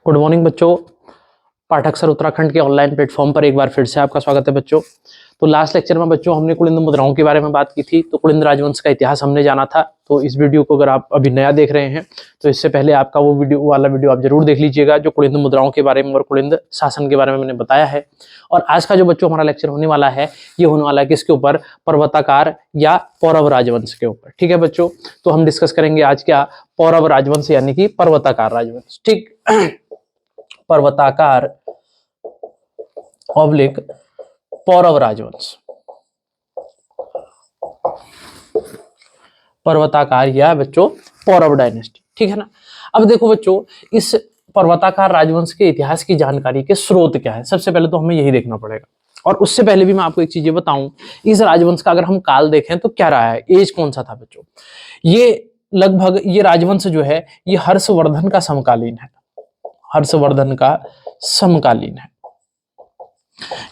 Good morning बच्चों। पाठक sir Uttarakhand के online platform पर एक बार फिर से आपका स्वागत है बच्चों। तो लास्ट लेक्चर में बच्चों हमने कुलिंद मुद्राओं के बारे में बात की थी, तो कुलिंद राजवंश का इतिहास हमने जाना था। तो इस वीडियो को अगर आप अभी नया देख रहे हैं तो इससे पहले आपका वो वाला वीडियो आप जरूर देख लीजिएगा जो कुलिंद मुद्राओं के बारे में और कुलिंद शासन के बारे में मैंने बताया है। और आज का जो बच्चों हमारा लेक्चर होने वाला है ये होने वाला है किसके ऊपर, पर्वताकार या पौरव राजवंश के ऊपर। ठीक है बच्चों, तो हम डिस्कस करेंगे आज क्या, पौरव राजवंश यानी कि पर्वताकार राजवंश। ठीक, पर्वताकार ऑब्लिक पौरव राजवंश, पर्वताकार या बच्चों पौरव डायनेस्टी। ठीक है ना। अब देखो बच्चों, इस पर्वताकार राजवंश के इतिहास की जानकारी के स्रोत क्या है, सबसे पहले तो हमें यही देखना पड़ेगा। और उससे पहले भी मैं आपको एक चीज ये बताऊं, इस राजवंश का अगर हम काल देखें तो क्या रहा है, एज कौन सा था बच्चों। ये लगभग ये राजवंश जो है ये हर्षवर्धन का समकालीन है, हर्षवर्धन का समकालीन है।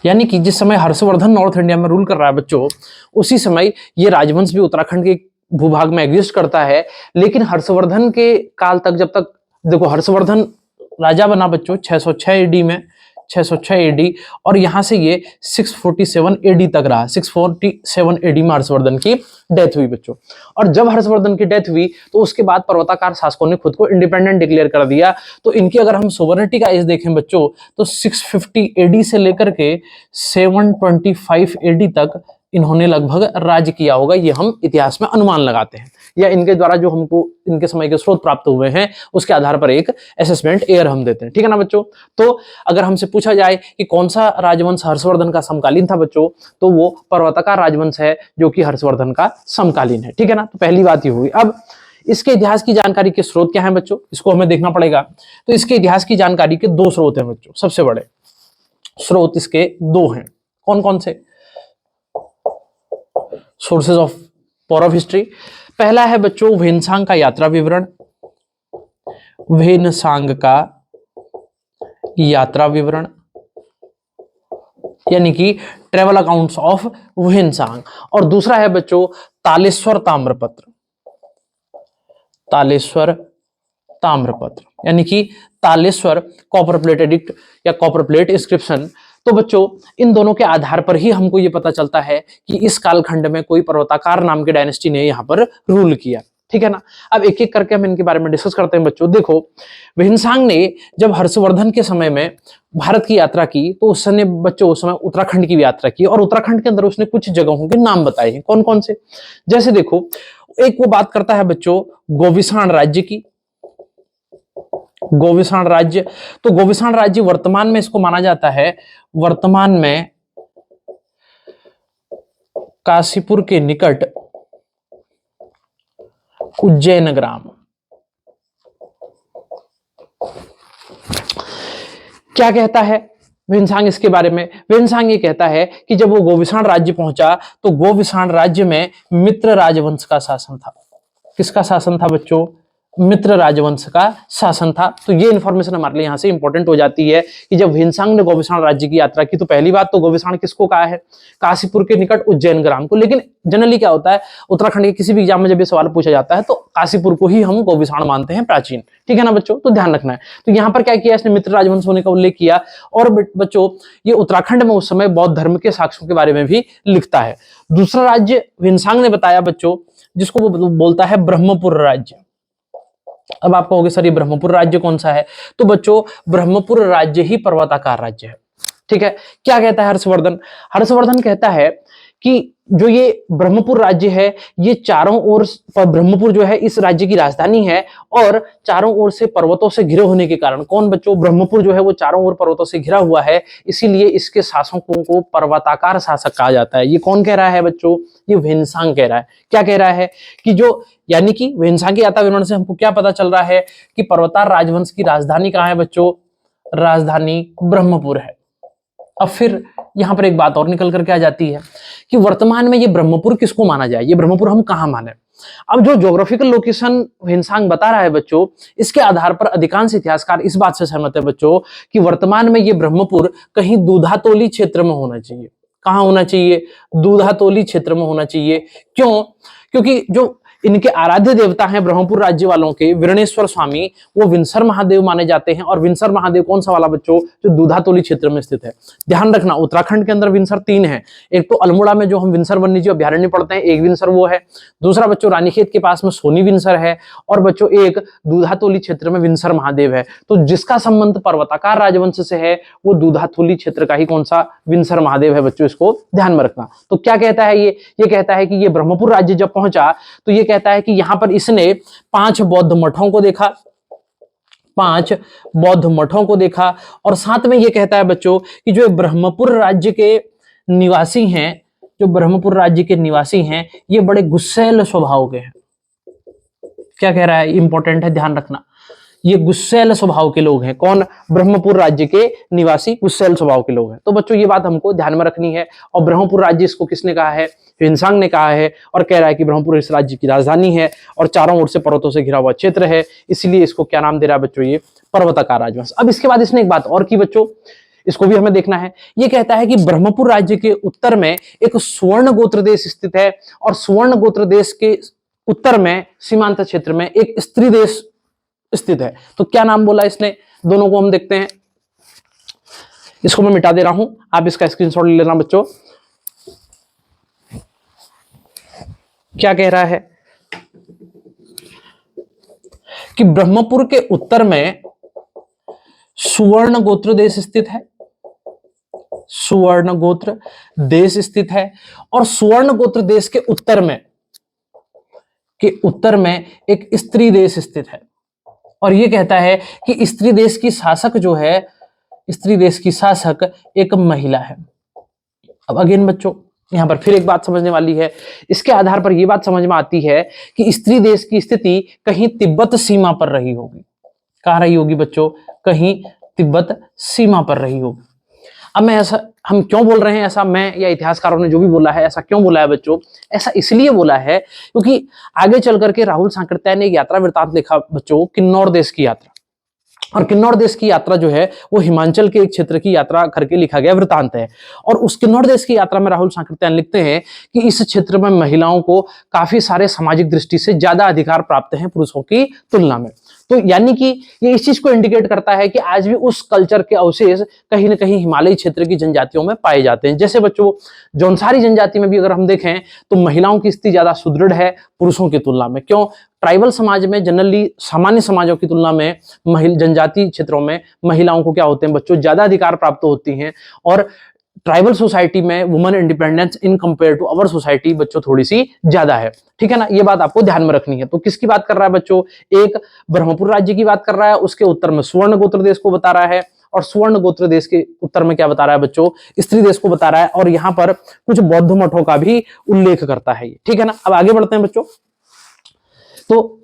यानी कि जिस समय हर्षवर्धन नॉर्थ इंडिया में रूल कर रहा है बच्चों, उसी समय ये राजवंश भी उत्तराखंड के भूभाग में एग्जिस्ट करता है। लेकिन हर्षवर्धन के काल तक, जब तक देखो हर्षवर्धन राजा बना बच्चों 606 एडी में, 606 एडी, और यहां से ये 647 एडी तक रहा। 647 एडी में हर्षवर्धन की डेथ हुई बच्चों। और जब हर्षवर्धन की डेथ हुई तो उसके बाद पर्वताकार शासकों ने खुद को इंडिपेंडेंट डिक्लेयर कर दिया। तो इनकी अगर हम सोवरेनिटी का एज देखें बच्चों तो 650 एडी से लेकर के 725 एडी तक इन्होंने लगभग राज्य किया होगा, ये हम इतिहास में अनुमान लगाते हैं, या इनके द्वारा जो हमको इनके समय के स्रोत प्राप्त हुए हैं उसके आधार पर एक असेसमेंट एयर हम देते हैं। ठीक है ना बच्चों। तो अगर हमसे पूछा जाए कि कौन सा राजवंश हर्षवर्धन का समकालीन था बच्चों, तो वो पर्वताकार राजवंश है जो कि हर्षवर्धन का समकालीन है। ठीक है ना। तो पहली बात ये हुई। अब इसके इतिहास की जानकारी के स्रोत क्या है बच्चों, इसको हमें देखना पड़ेगा। तो इसके इतिहास की जानकारी के दो स्रोत हैं बच्चों, सबसे बड़े स्रोत इसके दो हैं। कौन कौन से सोर्सेज ऑफ पौरव हिस्ट्री? पहला है बच्चों वेनसांग का यात्रा विवरण, वेनसांग का यात्रा विवरण यानी कि ट्रेवल अकाउंट्स ऑफ वेनसांग। और दूसरा है बच्चों तालेश्वर ताम्रपत्र, तालेश्वर ताम्रपत्र यानी कि तालेश्वर कॉपर प्लेट एडिक्ट या कॉपर प्लेट इंस्क्रिप्शन। तो बच्चों इन दोनों के आधार पर ही हमको ये पता चलता है कि इस कालखंड में कोई पर्वताकार नाम की डायनेस्टी ने यहाँ पर रूल किया। ठीक है ना। अब एक एक करके हम इनके बारे में डिस्कस करते हैं बच्चों। देखो वेनसांग ने जब हर्षवर्धन के समय में भारत की यात्रा की तो उस समय बच्चों उस समय उत्तराखंड की भी यात्रा की, और उत्तराखंड के अंदर उसने कुछ जगहों के नाम बताए हैं। कौन कौन से? जैसे देखो एक वो बात करता है बच्चों गोविसाण राज्य की, गोविसाण राज्य। तो गोविसाण राज्य वर्तमान में इसको माना जाता है, वर्तमान में काशीपुर के निकट उज्जैन ग्राम। क्या कहता है वेनसांग इसके बारे में? वेनसांग ये कहता है कि जब वो गोविसाण राज्य पहुंचा तो गोविसाण राज्य में मित्र राजवंश का शासन था। किसका शासन था बच्चों? मित्र राजवंश का शासन था। तो ये इंफॉर्मेशन हमारे लिए यहां से इंपॉर्टेंट हो जाती है कि जब वेनसांग ने गोविसाण राज्य की यात्रा की तो पहली बात तो गोविसाण किसको कहा है? काशीपुर के निकट उज्जैन ग्राम को। लेकिन जनरली क्या होता है उत्तराखंड के किसी भी एग्जाम में जब ये सवाल पूछा जाता है तो काशीपुर को ही हम गोविसाण मानते हैं, प्राचीन। ठीक है ना बच्चों, तो ध्यान रखना है। तो यहाँ पर क्या किया इसने, मित्र राजवंश होने का उल्लेख किया। और बच्चों ये उत्तराखंड में उस समय बौद्ध धर्म के साक्ष्यों के बारे में भी लिखता है। दूसरा राज्य वेनसांग ने बताया बच्चों जिसको वो बोलता है ब्रह्मपुर राज्य। अब आप कहोगे सर ये ब्रह्मपुर राज्य कौन सा है? तो बच्चों ब्रह्मपुर राज्य ही पर्वताकार राज्य है। ठीक है। क्या कहता है हर्षवर्धन? हर्षवर्धन कहता है कि जो ये ब्रह्मपुर राज्य है ये चारों ओर, ब्रह्मपुर जो है इस राज्य की राजधानी है और चारों ओर से पर्वतों से घिरे होने के कारण, कौन बच्चों, ब्रह्मपुर जो है वो चारों ओर पर्वतों से घिरा हुआ है, इसीलिए इसके शासकों को पर्वताकार शासक कहा जाता है। ये कौन कह रहा है बच्चों? ये वेनसांग कह रहा है। क्या कह रहा है कि जो, यानी कि वेनसांग की यात्रा विवरण से हमको क्या पता चल रहा है कि पर्वताकार राजवंश की राजधानी कहाँ है बच्चों? राजधानी ब्रह्मपुर है। अब फिर यहां पर एक बात और निकल करके आ जाती है कि वर्तमान में ये ब्रह्मपुर किसको माना जाए, ये ब्रह्मपुर हम कहां माने? अब जो ज्योग्राफिकल लोकेशन वेनसांग बता रहा है बच्चों, इसके आधार पर अधिकांश इतिहासकार इस बात से सहमत है बच्चों कि वर्तमान में ये ब्रह्मपुर कहीं दूधातोली क्षेत्र में होना चाहिए। कहां होना चाहिए? दूधातोली क्षेत्र में होना चाहिए। क्यों? क्योंकि जो इनके आराध्य देवता हैं ब्रह्मपुर राज्य वालों के विरणेश्वर स्वामी, वो विंसर महादेव माने जाते हैं। और विंसर महादेव कौन सा वाला बच्चों, जो दूधातोली क्षेत्र में स्थित है। ध्यान रखना उत्तराखंड के अंदर विंसर 3 है, एक तो अल्मोड़ा में जो हम विंसर वन्यजीव अभ्यारण्य पढ़ते हैं, एक विंसर वो है। दूसरा बच्चों रानीखेत के पास में सोनी विंसर है, और बच्चों एक दूधातोली क्षेत्र में विंसर महादेव है। तो जिसका संबंध पर्वताकार राजवंश से है वो दूधातोली क्षेत्र का ही कौन सा, विंसर महादेव है बच्चों, इसको ध्यान में रखना। तो क्या कहता है ये कहता है कि ये ब्रह्मपुर राज्य जब पहुंचा तो ये कहता है कि यहां पर इसने 5 बौद्ध मठों को देखा, 5 बौद्ध मठों को देखा। और साथ में ये कहता है बच्चों कि जो ब्रह्मपुर राज्य के निवासी हैं, जो ब्रह्मपुर राज्य के निवासी हैं, ये बड़े गुस्सैल स्वभाव के हैं। क्या कह रहा है, इंपॉर्टेंट है, ध्यान रखना। ये गुस्सैल स्वभाव के लोग हैं। कौन, ब्रह्मपुर राज्य के निवासी गुस्सैल स्वभाव के लोग हैं। तो बच्चों ये बात हमको ध्यान में रखनी है। और ब्रह्मपुर राज्य इसको किसने कहा है, ह्वेनसांग ने कहा है, और कह रहा है कि ब्रह्मपुर इस राज्य की राजधानी है और चारों ओर से पर्वतों से घिरा हुआ क्षेत्र है, इसलिए इसको क्या नाम दे रहा है बच्चों, ये पर्वताकार राजवंश। अब इसके बाद इसने एक बात और की बच्चों, इसको भी हमें देखना है। ये कहता है कि ब्रह्मपुर राज्य के उत्तर में एक सुवर्ण गोत्र देश स्थित है, और सुवर्ण गोत्र देश के उत्तर में सीमांत क्षेत्र में एक स्त्री देश स्थित है। तो क्या नाम बोला इसने, दोनों को हम देखते हैं। इसको मैं मिटा दे रहा हूं, आप इसका स्क्रीनशॉट ले लेना बच्चों। क्या कह रहा है कि ब्रह्मपुर के उत्तर में सुवर्ण गोत्र देश स्थित है, सुवर्ण गोत्र देश स्थित है। और सुवर्ण गोत्र देश के उत्तर में एक स्त्री देश स्थित है। और यह कहता है कि स्त्री देश की शासक जो है, स्त्री देश की शासक एक महिला है। अब अगेन बच्चों यहां पर फिर एक बात समझने वाली है। इसके आधार पर यह बात समझ में आती है कि स्त्री देश की स्थिति कहीं तिब्बत सीमा पर रही होगी। कहां रही होगी बच्चों, कहीं तिब्बत सीमा पर रही होगी। अब मैं ऐसा, हम क्यों बोल रहे हैं ऐसा, मैं या इतिहासकारों ने जो भी बोला है ऐसा क्यों बोला है बच्चों, ऐसा इसलिए बोला है क्योंकि आगे चल करके राहुल सांकृत्यायन ने एक यात्रा वृत्तांत लिखा बच्चों, किन्नौर देश की यात्रा। और किन्नौर देश की यात्रा जो है वो हिमाचल के एक क्षेत्र की यात्रा करके लिखा गया वृत्तांत है। और उस किन्नौर देश की यात्रा में राहुल सांकृत्यायन लिखते हैं कि इस क्षेत्र में महिलाओं को काफी सारे सामाजिक दृष्टि से ज्यादा अधिकार प्राप्त हैं पुरुषों की तुलना में। तो यानी कि ये इस चीज को इंडिकेट करता है कि आज भी उस कल्चर के अवशेष कहीं ना कहीं हिमालयी क्षेत्र की जनजातियों में पाए जाते हैं। जैसे बच्चों जौनसारी जनजाति में भी अगर हम देखें तो महिलाओं की स्थिति ज्यादा सुदृढ़ है पुरुषों की तुलना में। क्यों, ट्राइबल समाज में जनरली सामान्य समाजों की तुलना में जनजाति क्षेत्रों में महिलाओं को क्या होते हैं बच्चों, ज्यादा अधिकार प्राप्त होती हैं। और ट्राइबल सोसाइटी में women independence in compare to our society बच्चों थोड़ी सी ज्यादा है। ठीक है ना, ये बात आपको ध्यान में रखनी है। तो किसकी बात कर रहा है बच्चों, एक ब्रह्मपुर राज्य की बात कर रहा है, उसके उत्तर में सुवर्ण गोत्र देश को बता रहा है, और सुवर्ण गोत्र देश के उत्तर में क्या बता रहा है बच्चों, स्त्री देश को बता रहा है। और यहां पर कुछ बौद्ध मठों का भी उल्लेख करता है। ठीक है ना, अब आगे बढ़ते हैं बच्चों। तो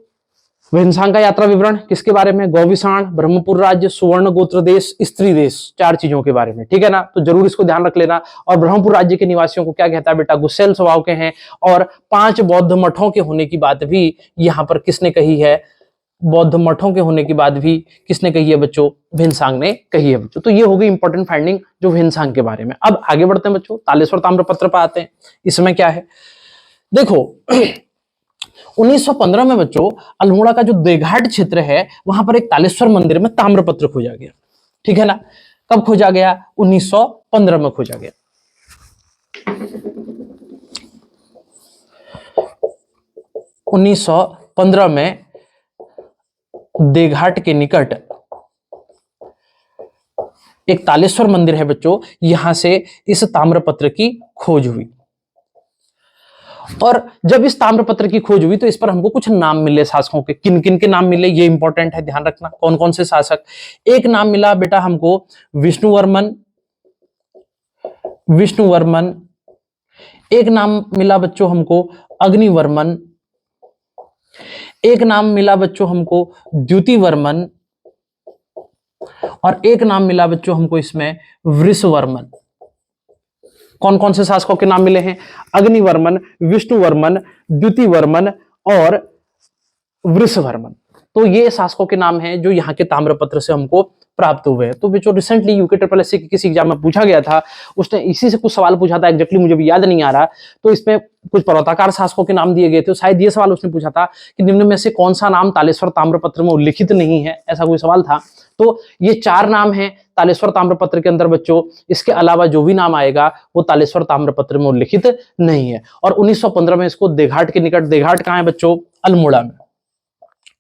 ह्वेनसांग का यात्रा विवरण किसके बारे में, गौविसाण, ब्रह्मपुर राज्य, सुवर्ण गोत्र देश, स्त्री देश, 4 चीजों के बारे में। ठीक है ना, तो जरूर इसको ध्यान रख लेना। और ब्रह्मपुर राज्य के निवासियों को क्या कहता है बेटा, गुस्सैल स्वभाव के हैं। और 5 बौद्ध मठों के होने की बात भी यहां पर किसने कही है, बौद्ध मठों के होने की बात भी किसने कही है बच्चों, ह्वेनसांग ने कही है बच्चों। तो ये हो गई इंपॉर्टेंट फाइंडिंग जो ह्वेनसांग के बारे में। अब आगे बढ़ते हैं बच्चों, तालेश्वर ताम्रपत्र पर आते हैं। इसमें क्या है देखो 1915 में बच्चों अल्मोड़ा का जो देघाट क्षेत्र है वहां पर एक तालेश्वर मंदिर में ताम्रपत्र खोजा गया। ठीक है ना, कब खोजा गया, 1915 में खोजा गया। 1915 में देघाट के निकट एक तालेश्वर मंदिर है बच्चों, यहां से इस ताम्रपत्र की खोज हुई। और जब इस ताम्रपत्र की खोज हुई तो इस पर हमको कुछ नाम मिले शासकों के। किन किन के नाम मिले ये इंपॉर्टेंट है, ध्यान रखना कौन कौन से शासक। एक नाम मिला बेटा हमको विष्णुवर्मन, एक नाम मिला बच्चों हमको अग्निवर्मन, एक नाम मिला बच्चों हमको द्युतिवर्मन, और एक नाम मिला बच्चों हमको इसमें वृषवर्मन। कौन कौन से शासकों के नाम मिले हैं, अग्निवर्मन, विष्णुवर्मन, द्युतिवर्मन और वृषवर्मन। तो ये शासकों के नाम हैं जो यहाँ के ताम्रपत्र से हमको प्राप्त हुए हैं। तो बच्चों रिसेंटली यूके ट्रिपल एस के किसी एग्जाम में पूछा गया था, उसने इसी से कुछ सवाल पूछा था, एग्जैक्टली मुझे भी याद नहीं आ रहा, तो इसमें कुछ पर्वताकार शासकों के नाम दिए गए थे। शायद ये सवाल उसने पूछा था कि निम्न में से कौन सा नाम तालेश्वर ताम्रपत्र में उल्लिखित नहीं है, ऐसा कोई सवाल था। तो ये 4 नाम हैं तालेश्वर ताम्रपत्र के अंदर बच्चों, इसके अलावा जो भी नाम आएगा वो तालेश्वर ताम्रपत्र में उल्लिखित नहीं है। और 1915 में इसको देघाट के निकट, देघाट कहाँ है बच्चों, अल्मोड़ा में,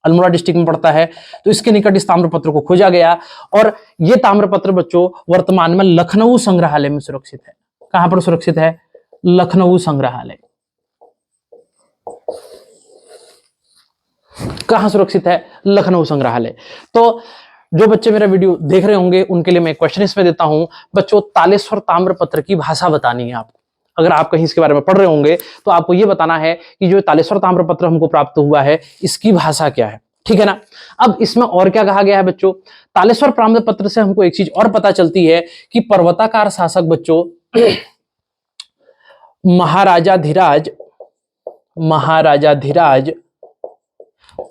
अल्मोड़ा डिस्ट्रिक्ट में पड़ता है, तो इसके निकट इस ताम्रपत्र को खोजा गया। और ये ताम्रपत्र बच्चों वर्तमान में लखनऊ संग्रहालय में सुरक्षित है। कहां पर सुरक्षित है, लखनऊ संग्रहालय। कहां सुरक्षित है, लखनऊ संग्रहालय। तो जो बच्चे मेरा वीडियो देख रहे होंगे उनके लिए मैं क्वेश्चन इसमें देता हूं बच्चों, तालेश्वर ताम्रपत्र की भाषा बतानी है आपको। अगर आप कहीं इसके बारे में पढ़ रहे होंगे तो आपको यह बताना है कि जो तालेश्वर ताम्रपत्र हमको प्राप्त हुआ है इसकी भाषा क्या है, ठीक है ना। अब इसमें और क्या कहा गया है बच्चों, तालेश्वर ताम्रपत्र से हमको एक चीज और पता चलती है कि पर्वताकार शासक बच्चों महाराजाधिराज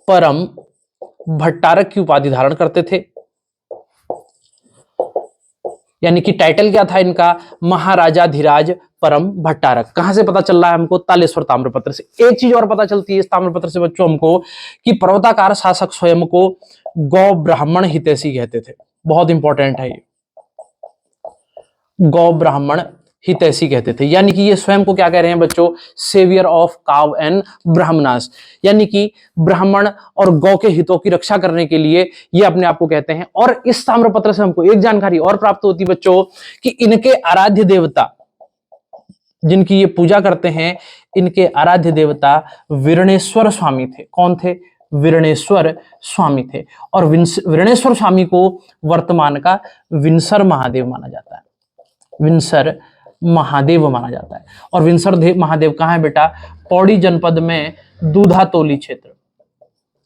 परम भट्टारक की उपाधि धारण करते थे। यानी कि टाइटल क्या था इनका, महाराजाधिराज परम भट्टारक। कहां से पता चल रहा है हमको, तालेश्वर ताम्रपत्र से। एक चीज और पता चलती है इस ताम्रपत्र से बच्चों हमको कि पर्वताकार शासक स्वयं को गौ ब्राह्मण हितैषी कहते थे। बहुत इंपॉर्टेंट है ये, गौ ब्राह्मण हितैषी कहते थे। यानी कि ये स्वयं को क्या कह रहे हैं बच्चों, सेवियर ऑफ काव एंड ब्राह्मणास, यानी कि ब्राह्मण और गौ के हितों की रक्षा करने के लिए ये अपने आप को कहते हैं। और इस ताम्रपत्र से हमको एक जानकारी और प्राप्त होती बच्चों कि इनके आराध्य देवता जिनकी ये पूजा करते हैं, इनके आराध्य देवता वीरणेश्वर स्वामी थे। कौन थे, वीरणेश्वर स्वामी थे। और वीरणेश्वर स्वामी को वर्तमान का विंसर महादेव माना जाता है, विंसर महादेव माना जाता है। और विंसर महादेव कहाँ है बेटा, पौड़ी जनपद में दूधातोली क्षेत्र।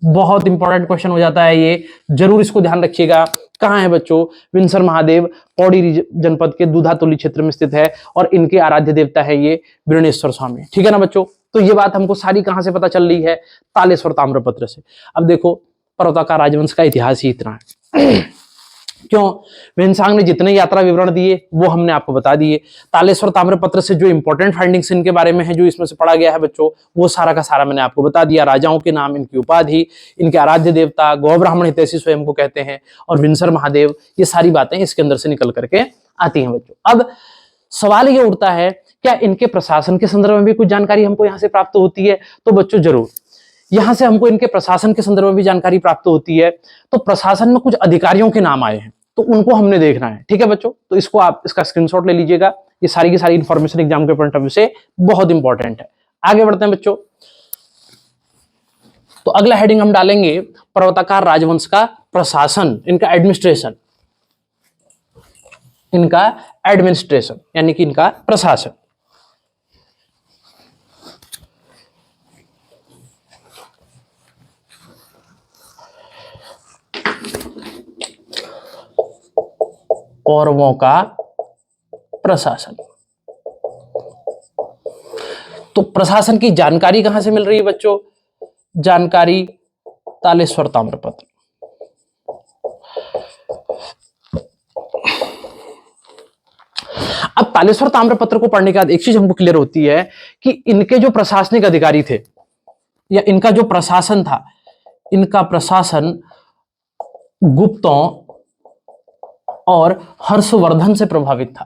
बहुत इंपॉर्टेंट क्वेश्चन हो जाता है ये, जरूर इसको ध्यान रखिएगा। कहाँ है बच्चों, विंसर महादेव पौड़ी जनपद के दूधातोली क्षेत्र में स्थित है और इनके आराध्य देवता है ये वीरणेश्वर स्वामी, ठीक है ना बच्चों। तो ये बात हमको सारी कहां से पता चल रही है, तालेश्वर ताम्रपत्र से। अब देखो पर्वताकार राजवंश का इतिहास ही इतना है। क्यों, वेन्सांग ने जितने यात्रा विवरण दिए वो हमने आपको बता दिए। तालेश्वर ताम्रपत्र से जो इंपॉर्टेंट फाइंडिंग्स इनके बारे में है, जो इसमें से पढ़ा गया है बच्चों, वो सारा का सारा मैंने आपको बता दिया। राजाओं के नाम, इनकी उपाधि, इनके आराध्य देवता, गौ ब्राह्मण हितैषी स्वयं को कहते हैं, और विंसर महादेव, ये सारी बातें इसके अंदर से निकल करके आती हैं बच्चों। अब सवाल ये उठता है, क्या इनके प्रशासन के संदर्भ में भी कुछ जानकारी हमको यहाँ से प्राप्त होती है? तो बच्चों जरूर, यहां से हमको इनके प्रशासन के संदर्भ में भी जानकारी प्राप्त होती है। तो प्रशासन में कुछ अधिकारियों के नाम आए हैं, तो उनको हमने देखना है, ठीक है बच्चों। तो इसको आप इसका स्क्रीनशॉट ले लीजिएगा, ये सारी की सारी इंफॉर्मेशन एग्जाम के पॉइंट ऑफ व्यू से बहुत इंपॉर्टेंट है। आगे बढ़ते हैं बच्चों। तो अगला हेडिंग हम डालेंगे पर्वताकार राजवंश का प्रशासन, इनका एडमिनिस्ट्रेशन, इनका एडमिनिस्ट्रेशन यानी कि इनका प्रशासन। पौरवों का प्रशासन। तो प्रशासन की जानकारी कहां से मिल रही है बच्चों? जानकारी तालेश्वर ताम्रपत्र। अब तालेश्वर ताम्रपत्र को पढ़ने के बाद एक चीज हमको क्लियर होती है कि इनके जो प्रशासनिक अधिकारी थे या इनका जो प्रशासन था, इनका प्रशासन गुप्तों और हर्षवर्धन से प्रभावित था,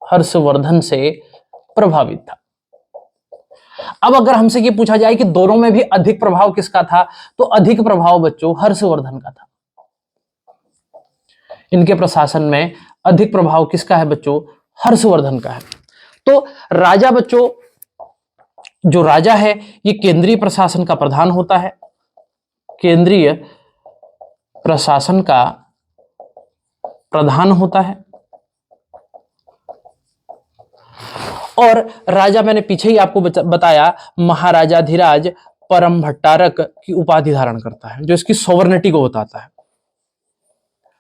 हर्षवर्धन से प्रभावित था। अब अगर हमसे ये पूछा जाए कि दोनों में भी अधिक प्रभाव किसका था, तो अधिक प्रभाव बच्चों हर्षवर्धन का था। इनके प्रशासन में अधिक प्रभाव किसका है बच्चों? हर्षवर्धन का है। तो राजा बच्चों, जो राजा है ये केंद्रीय प्रशासन का प्रधान होता है, केंद्रीय प्रशासन का प्रधान होता है। और राजा, मैंने पीछे ही आपको बताया, महाराजाधिराज परम भट्टारक की उपाधि धारण करता है, जो इसकी सोवर्निटी को बताता है,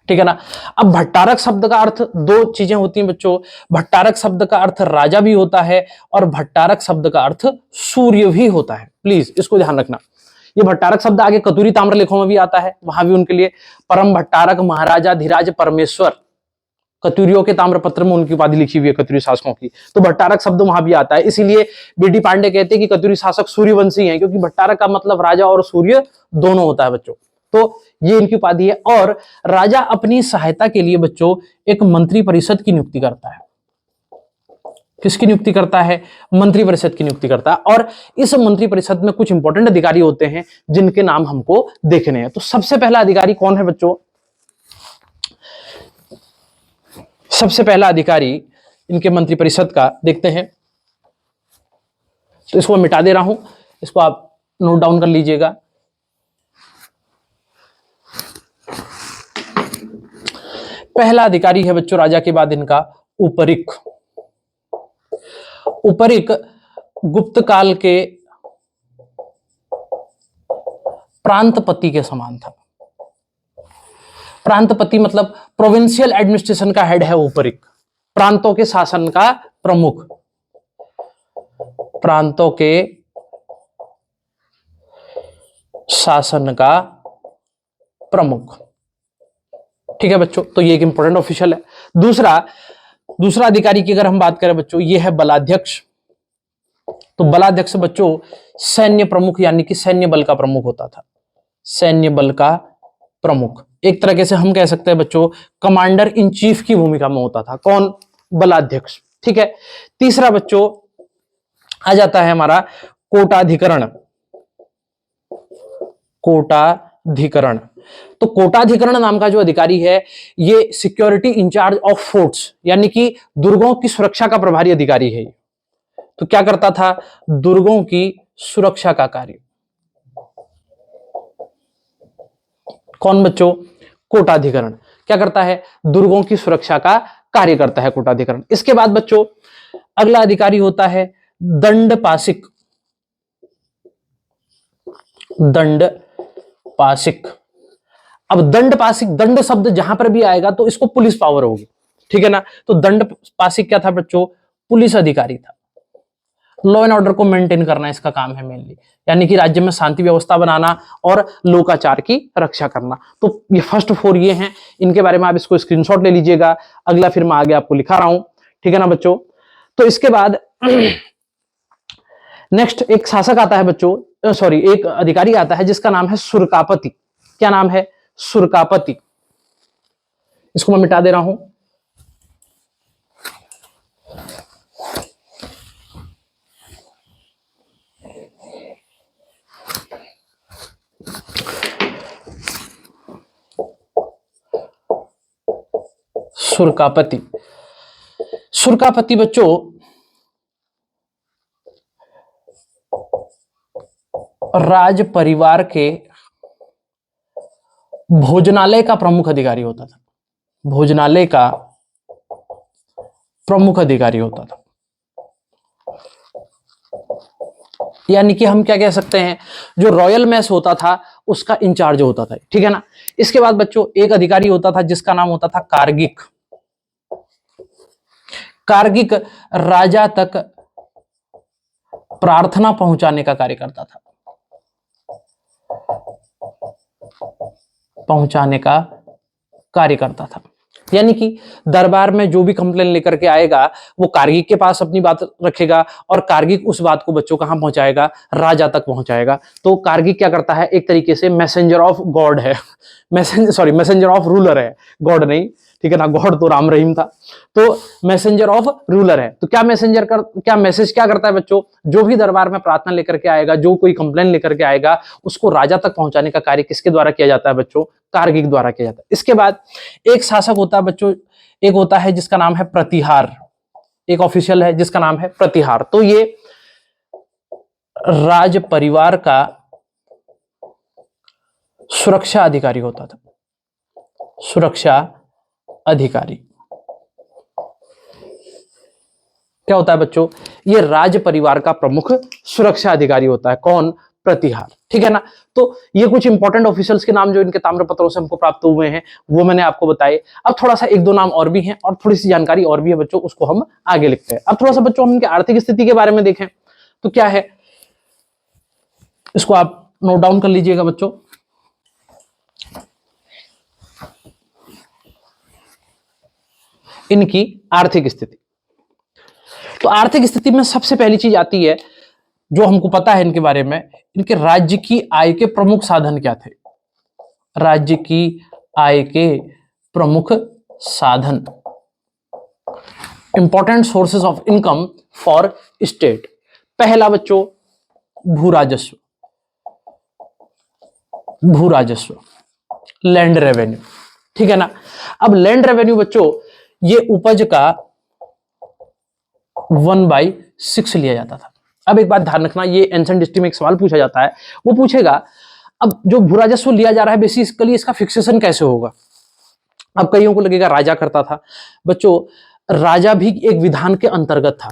ठीक है ना। अब भट्टारक शब्द का अर्थ, दो चीजें होती हैं बच्चों, भट्टारक शब्द का अर्थ राजा भी होता है और भट्टारक शब्द का अर्थ सूर्य भी होता है। प्लीज इसको ध्यान रखना, ये भट्टारक शब्द आगे कतूरी ताम्रलेखों में भी आता है, वहां भी उनके लिए परम भट्टारक महाराजा धीराज परमेश्वर, कतूरियों के ताम्रपत्र में उनकी उपाधि लिखी हुई है कतूरी शासकों की, तो भट्टारक शब्द वहां भी आता है। इसीलिए बीडी पांडे कहते हैं कि कतूरी शासक सूर्यवंशी हैं, क्योंकि भट्टारक का मतलब राजा और सूर्य दोनों होता है बच्चों। तो ये इनकी उपाधि है। और राजा अपनी सहायता के लिए बच्चों एक मंत्री परिषद की नियुक्ति करता है। किसकी नियुक्ति करता है? मंत्री परिषद की नियुक्ति करता है। और इस मंत्री परिषद में कुछ इंपॉर्टेंट अधिकारी होते हैं जिनके नाम हमको देखने हैं। तो सबसे पहला अधिकारी कौन है बच्चों? सबसे पहला अधिकारी इनके मंत्री परिषद का देखते हैं, तो इसको मैं मिटा दे रहा हूं, इसको आप नोट डाउन कर लीजिएगा। पहला अधिकारी है बच्चों राजा के बाद इनका उपरिक। उपरिक गुप्त काल के प्रांतपति के समान था। प्रांतपति मतलब प्रोविंशियल एडमिनिस्ट्रेशन का हेड है उपरिक, प्रांतों के शासन का प्रमुख, प्रांतों के शासन का प्रमुख। ठीक है बच्चों, तो ये एक इंपॉर्टेंट ऑफिशियल है। दूसरा अधिकारी की अगर हम बात करें बच्चों, ये है बलाध्यक्ष। तो बलाध्यक्ष बच्चों सैन्य प्रमुख यानी कि सैन्य बल का प्रमुख होता था, सैन्य बल का प्रमुख। एक तरह से हम कह सकते हैं बच्चों कमांडर इन चीफ की भूमिका में होता था। कौन? बलाध्यक्ष। ठीक है। तीसरा बच्चों आ जाता है हमारा कोटाधिकरण। कोटाधिकरण, तो कोटाधिकरण नाम का जो अधिकारी है ये सिक्योरिटी इंचार्ज ऑफ फोर्ट्स यानी कि दुर्गों की सुरक्षा का प्रभारी अधिकारी है। तो क्या करता था? दुर्गों की सुरक्षा का कार्य। कौन बच्चों? कोटाधिकरण क्या करता है? दुर्गों की सुरक्षा का कार्य करता है कोटाधिकरण। इसके बाद बच्चों अगला अधिकारी होता है दंडपाशिक। दंडपाशिक, अब दंडपाशिक, दंड शब्द जहां पर भी आएगा तो इसको पुलिस पावर होगी, ठीक है ना। तो दंडपाशिक क्या था बच्चों? पुलिस अधिकारी था। लॉ एंड ऑर्डर को मेंटेन करना इसका काम है मेनली, यानी कि राज्य में शांति व्यवस्था बनाना और लोकाचार की रक्षा करना। तो ये फर्स्ट 4 ये हैं, इनके बारे में आप इसको स्क्रीनशॉट ले लीजिएगा। अगला फिर मैं आगे आपको लिखा रहा हूं, ठीक है ना बच्चों। तो इसके बाद नेक्स्ट एक शासक आता है बच्चों, सॉरी एक अधिकारी आता है जिसका नाम है सुरकापति। क्या नाम है? सुरकापति। इसको मैं मिटा दे रहा हूं। सुरकापति, सुरकापति बच्चों राज परिवार के भोजनालय का प्रमुख अधिकारी होता था। भोजनालय का प्रमुख अधिकारी होता था, यानी कि हम क्या कह सकते हैं, जो रॉयल मेस होता था उसका इंचार्ज होता था, ठीक है ना। इसके बाद बच्चों एक अधिकारी होता था जिसका नाम होता था कार्गिक। कार्गिक राजा तक प्रार्थना पहुंचाने का कार्य करता था, पहुंचाने का कार्य करता था। यानी कि दरबार में जो भी कंप्लेन लेकर के आएगा वो कार्गिक के पास अपनी बात रखेगा और कार्गिक उस बात को बच्चों कहां पहुंचाएगा? राजा तक पहुंचाएगा। तो कार्गिक क्या करता है? एक तरीके से मैसेंजर ऑफ गॉड है, मैसेंजर ऑफ रूलर है, गॉड नहीं, ठीक है ना। गॉड तो राम रहीम था, तो मैसेंजर ऑफ रूलर है। तो क्या मैसेज क्या करता है बच्चों? जो भी दरबार में प्रार्थना लेकर के आएगा, जो कोई कंप्लेन लेकर के आएगा, उसको राजा तक पहुंचाने का कार्य किसके द्वारा किया जाता है बच्चों? कार्गिक द्वारा किया जाता है। इसके बाद एक शासक होता है बच्चों, एक होता है जिसका नाम है प्रतिहार। एक ऑफिशियल है जिसका नाम है प्रतिहार। तो ये राज परिवार का सुरक्षा अधिकारी होता था, सुरक्षा अधिकारी। क्या होता है बच्चों? ये राज परिवार का प्रमुख सुरक्षा अधिकारी होता है। कौन? प्रतिहार, ठीक है ना। तो ये कुछ इंपॉर्टेंट ऑफिशियल्स के नाम जो इनके ताम्रपत्रों से हमको प्राप्त हुए हैं वो मैंने आपको बताए। अब थोड़ा सा 1-2 नाम और भी हैं और थोड़ी सी जानकारी और भी है बच्चों, उसको हम आगे लिखते हैं। अब थोड़ा सा बच्चों हम इनकी आर्थिक स्थिति के बारे में देखें तो क्या है, इसको आप नोट डाउन कर लीजिएगा बच्चों। इनकी आर्थिक स्थिति। तो आर्थिक स्थिति में सबसे पहली चीज आती है जो हमको पता है इनके बारे में, इनके राज्य की आय के प्रमुख साधन क्या थे। राज्य की आय के प्रमुख साधन, important sources of income for state. पहला बच्चों भू राजस्व, भू राजस्व, लैंड रेवेन्यू, ठीक है ना। अब लैंड रेवेन्यू बच्चों ये उपज का 1/6 लिया जाता था। अब एक बात ध्यान रखना, ये एंसेंट हिस्ट्री में एक सवाल पूछा जाता है, वो पूछेगा अब जो भू राजस्व लिया जा रहा है बेसिकली इसका फिक्सेशन कैसे होगा। अब कईयों को लगेगा राजा करता था। बच्चों राजा भी एक विधान के अंतर्गत था।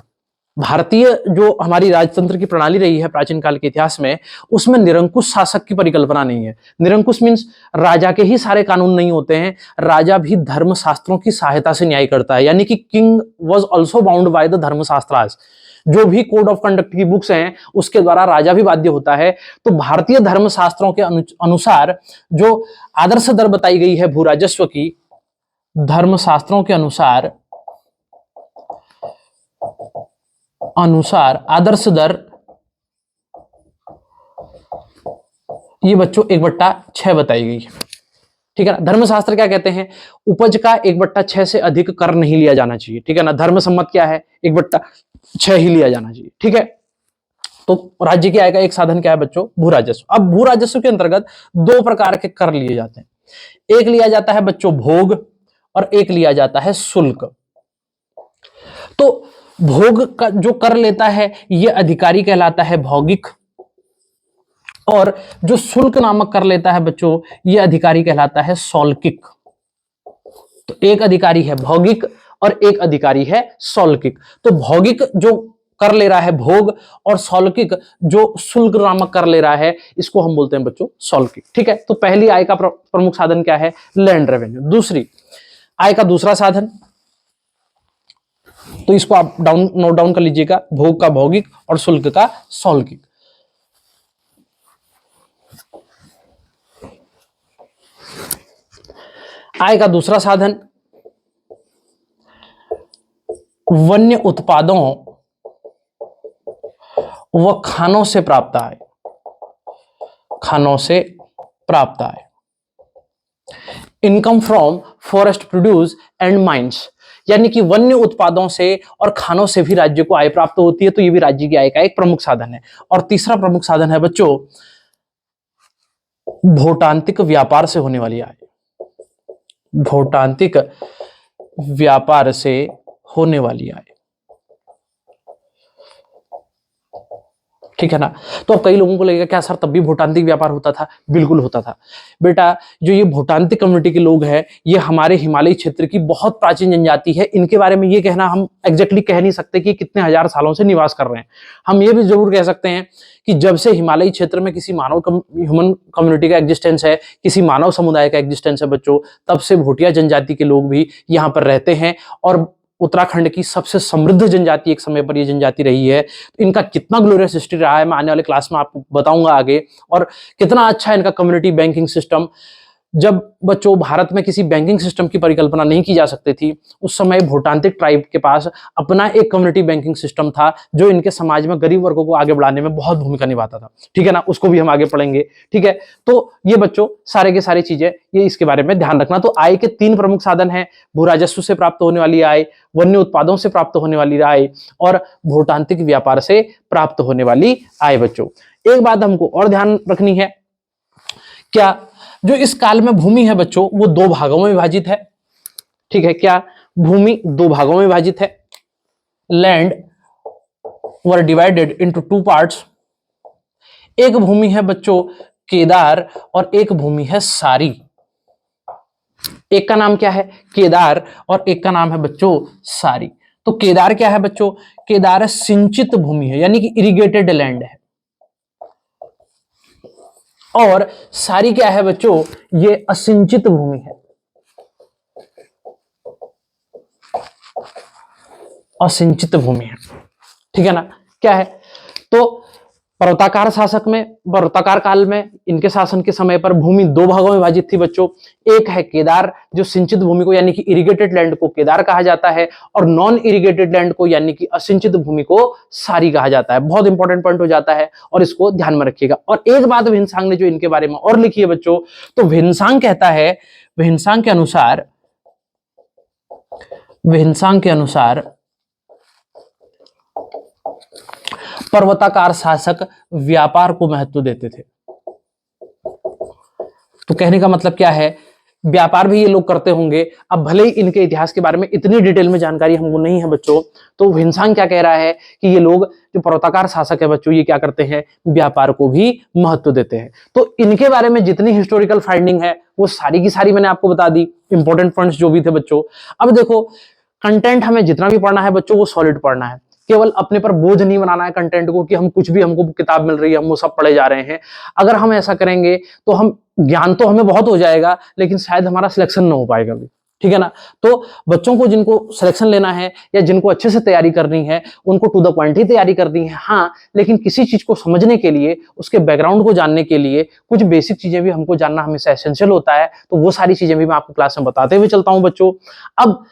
भारतीय जो हमारी राजतंत्र की प्रणाली रही है प्राचीन काल के इतिहास में, उसमें निरंकुश शासक की परिकल्पना नहीं है। निरंकुश मीन्स राजा के ही सारे कानून नहीं होते हैं, राजा भी धर्म शास्त्रों की सहायता से न्याय करता है। यानी कि king was also bound by the dharmashastras. जो भी कोड ऑफ कंडक्ट की बुक्स हैं उसके द्वारा राजा भी बाध्य होता है। तो भारतीय धर्मशास्त्रों के अनुसार जो आदर्श दर बताई गई है भू राजस्व की, धर्मशास्त्रों के अनुसार आदर्श दर ये बच्चों 1/6 बताई गई है, ठीक है ना। धर्मशास्त्र क्या कहते हैं, उपज का 1/6 से अधिक कर नहीं लिया जाना चाहिए, ठीक है ना। धर्म सम्मत क्या है, 1/6 ही लिया जाना चाहिए, ठीक है। तो राज्य की आय का एक साधन क्या है बच्चों, भू राजस्व। अब भू राजस्व के अंतर्गत दो प्रकार के कर लिए जाते हैं। एक लिया जाता है बच्चों भोग और एक लिया जाता है शुल्क। तो भोग का जो कर लेता है यह अधिकारी कहलाता है भौगिक, और जो शुल्क नामक कर लेता है बच्चों यह अधिकारी कहलाता है शौल्किक। तो एक अधिकारी है भौगिक और एक अधिकारी है शौल्किक। तो भौगिक जो कर ले रहा है भोग, और शौल्किक जो शुल्क नामक कर ले रहा है, इसको हम बोलते हैं बच्चों शौल्किक, ठीक है। तो पहली आय का प्रमुख साधन क्या है, लैंड रेवेन्यू। दूसरी आय का दूसरा साधन, तो इसको आप नोट डाउन कर लीजिएगा, भोग का भौगिक और शुल्क का शौल्किक। आय का दूसरा साधन वन्य उत्पादों व खानों से प्राप्त आय, खानों से प्राप्त आय। Income from forest produce and mines, यानी कि वन्य उत्पादों से और खानों से भी राज्य को आय प्राप्त होती है। तो ये भी राज्य की आय का एक प्रमुख साधन है। और तीसरा प्रमुख साधन है बच्चों भूतांत्रिक व्यापार से होने वाली आय, भूतांत्रिक व्यापार से होने वाली आय, ठीक है ना। तो अब कई लोगों को लगेगा क्या सर तब भी भूटांत्रिक व्यापार होता था, बिल्कुल होता था बेटा। जो ये भूटांत्रिक कम्युनिटी के लोग हैं ये हमारे हिमालयी क्षेत्र की बहुत प्राचीन जनजाति है। इनके बारे में ये कहना हम एग्जैक्टली कह नहीं सकते कि कितने हजार सालों से निवास कर रहे हैं। हम ये भी जरूर कह सकते हैं कि जब से हिमालयी क्षेत्र में किसी ह्यूमन कम्युनिटी का एग्जिस्टेंस है, किसी मानव समुदाय का एग्जिस्टेंस है बच्चों, तब से भूटिया जनजाति के लोग भी यहाँ पर रहते हैं। और उत्तराखंड की सबसे समृद्ध जनजाति एक समय पर यह जनजाति रही है। इनका कितना ग्लोरियस हिस्ट्री रहा है मैं आने वाले क्लास में आपको बताऊंगा आगे। और कितना अच्छा इनका कम्युनिटी बैंकिंग सिस्टम। जब बच्चों भारत में किसी बैंकिंग सिस्टम की परिकल्पना नहीं की जा सकती थी, उस समय भूटांत्रिक ट्राइब के पास अपना एक कम्युनिटी बैंकिंग सिस्टम था जो इनके समाज में गरीब वर्गों को आगे बढ़ाने में बहुत भूमिका निभाता था, ठीक है ना। उसको भी हम आगे पढ़ेंगे, ठीक है। तो ये बच्चों सारे के सारी चीजें ये इसके बारे में ध्यान रखना। तो आय के 3 प्रमुख साधन है, भू राजस्व से प्राप्त होने वाली आय, वन्य उत्पादों से प्राप्त होने वाली आय और भूतांत्रिक व्यापार से प्राप्त होने वाली आय। बच्चों एक बात हमको और ध्यान रखनी है, क्या जो इस काल में भूमि है बच्चों वो 2 भागों में विभाजित है, ठीक है। क्या भूमि 2 भागों में विभाजित है। Land were divided into 2 parts. एक भूमि है बच्चों केदार और एक भूमि है सारी। एक का नाम क्या है केदार और एक का नाम है बच्चों सारी। तो केदार क्या है बच्चों, केदार सिंचित भूमि है यानी कि इरिगेटेड लैंड है। और सारी क्या है बच्चों, ये असिंचित भूमि है, असिंचित भूमि है, ठीक है ना। क्या है तो पर्वताकार शासक में, पर्वताकार काल में इनके शासन के समय पर भूमि दो भागों में विभाजित थी बच्चों। एक है केदार, जो सिंचित भूमि को यानी कि इरिगेटेड लैंड को केदार कहा जाता है, और नॉन इरिगेटेड लैंड को यानी कि असिंचित भूमि को सारी कहा जाता है। बहुत इंपॉर्टेंट पॉइंट हो जाता है और इसको ध्यान में रखिएगा। और एक बात विन्सांग ने जो इनके बारे में और लिखी है बच्चों, तो विन्सांग कहता है, विन्सांग के अनुसार पर्वताकार शासक व्यापार को महत्व देते थे। तो कहने का मतलब क्या है, व्यापार भी ये लोग करते होंगे। अब भले ही इनके इतिहास के बारे में इतनी डिटेल में जानकारी हमको नहीं है बच्चों, तो विन्सांग क्या कह रहा है कि ये लोग जो पर्वताकार शासक है बच्चों, ये क्या करते हैं, व्यापार को भी महत्व देते हैं। तो इनके बारे में जितनी हिस्टोरिकल फाइंडिंग है वो सारी की सारी मैंने आपको बता दी, इंपॉर्टेंट पॉइंट्स जो भी थे बच्चों। अब देखो, कंटेंट हमें जितना भी पढ़ना है बच्चों वो सॉलिड पढ़ना है, केवल अपने पर बोझ नहीं बनाना है कंटेंट को कि हम कुछ भी, हमको किताब मिल रही है हम वो सब पढ़े जा रहे हैं। अगर हम ऐसा करेंगे तो हम, ज्ञान तो हमें बहुत हो जाएगा लेकिन शायद हमारा सिलेक्शन ना हो पाएगा भी, ठीक है ना। तो बच्चों को जिनको सिलेक्शन लेना है या जिनको अच्छे से तैयारी करनी है उनको टू द पॉइंट ही तैयारी करनी है, हाँ, लेकिन किसी चीज को समझने के लिए, उसके बैकग्राउंड को जानने के लिए कुछ बेसिक चीजें भी हमको जानना हमेशा एसेंशियल होता है। तो वो सारी चीजें भी मैं आपको क्लास में बताते हुए चलता हूं बच्चों। अब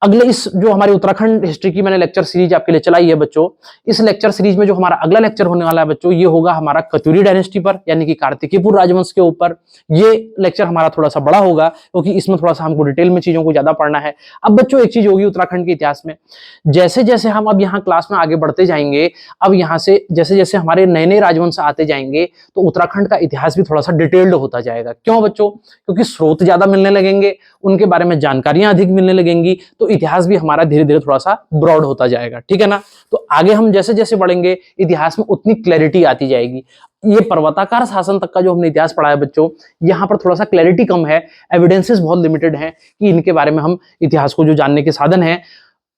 अगले इस जो हमारी उत्तराखंड हिस्ट्री की मैंने लेक्चर सीरीज आपके लिए चलाई है बच्चों, इस लेक्चर सीरीज में जो हमारा अगला लेक्चर होने वाला है बच्चों, ये होगा हमारा कत्यूरी डायनेस्टी पर, यानी कि कार्तिकीपुर राजवंश के ऊपर। ये लेक्चर हमारा थोड़ा सा बड़ा होगा क्योंकि इसमें थोड़ा सा हमको डिटेल में चीजों को ज्यादा पढ़ना है। अब बच्चों एक चीज होगी उत्तराखंड के इतिहास में, जैसे जैसे हम अब यहाँ क्लास में आगे बढ़ते जाएंगे, अब यहाँ से जैसे जैसे हमारे नए नए राजवंश आते जाएंगे तो उत्तराखंड का इतिहास भी थोड़ा सा डिटेल्ड होता जाएगा। क्यों बच्चों? क्योंकि स्रोत ज्यादा मिलने लगेंगे, उनके बारे में जानकारियां अधिक मिलने लगेंगी, तो इतिहास भी हमारा धीरे धीरे थोड़ा सा ब्रॉड होता जाएगा, ठीक है ना। तो आगे हम जैसे जैसे बढ़ेंगे इतिहास में उतनी क्लैरिटी आती जाएगी। ये पर्वताकार शासन तक का जो हमने इतिहास पढ़ा है बच्चों, यहाँ पर थोड़ा सा क्लैरिटी कम है, एविडेंसेस बहुत लिमिटेड हैं कि इनके बारे में हम इतिहास को जो जानने के साधन है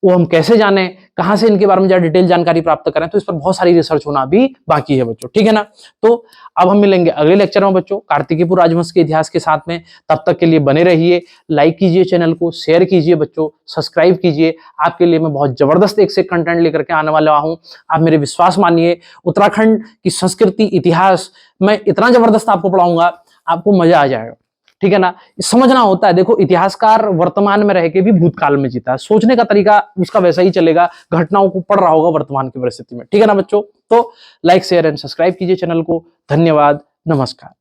वो हम कैसे जाने, कहां से इनके बारे में ज्यादा डिटेल जानकारी प्राप्त करें, तो इस पर बहुत सारी रिसर्च होना भी बाकी है बच्चों, ठीक है ना। तो अब हम मिलेंगे अगले लेक्चर में बच्चों कार्तिकीपुर राजवंश के इतिहास के साथ में। तब तक के लिए बने रहिए, लाइक कीजिए चैनल को, शेयर कीजिए बच्चों, सब्सक्राइब कीजिए। आपके लिए मैं बहुत जबरदस्त एक से कंटेंट लेकर के आने वाला हूं, आप मेरे विश्वास मानिए। उत्तराखंड की संस्कृति, इतिहास मैं इतना जबरदस्त आपको पढ़ाऊंगा, आपको मजा आ जाएगा, ठीक है ना। समझना होता है, देखो इतिहासकार वर्तमान में रह के भी भूतकाल में जीता है, सोचने का तरीका उसका वैसा ही चलेगा, घटनाओं को पढ़ रहा होगा वर्तमान की परिस्थिति में, ठीक है ना बच्चों। तो लाइक शेयर एंड सब्सक्राइब कीजिए चैनल को। धन्यवाद, नमस्कार।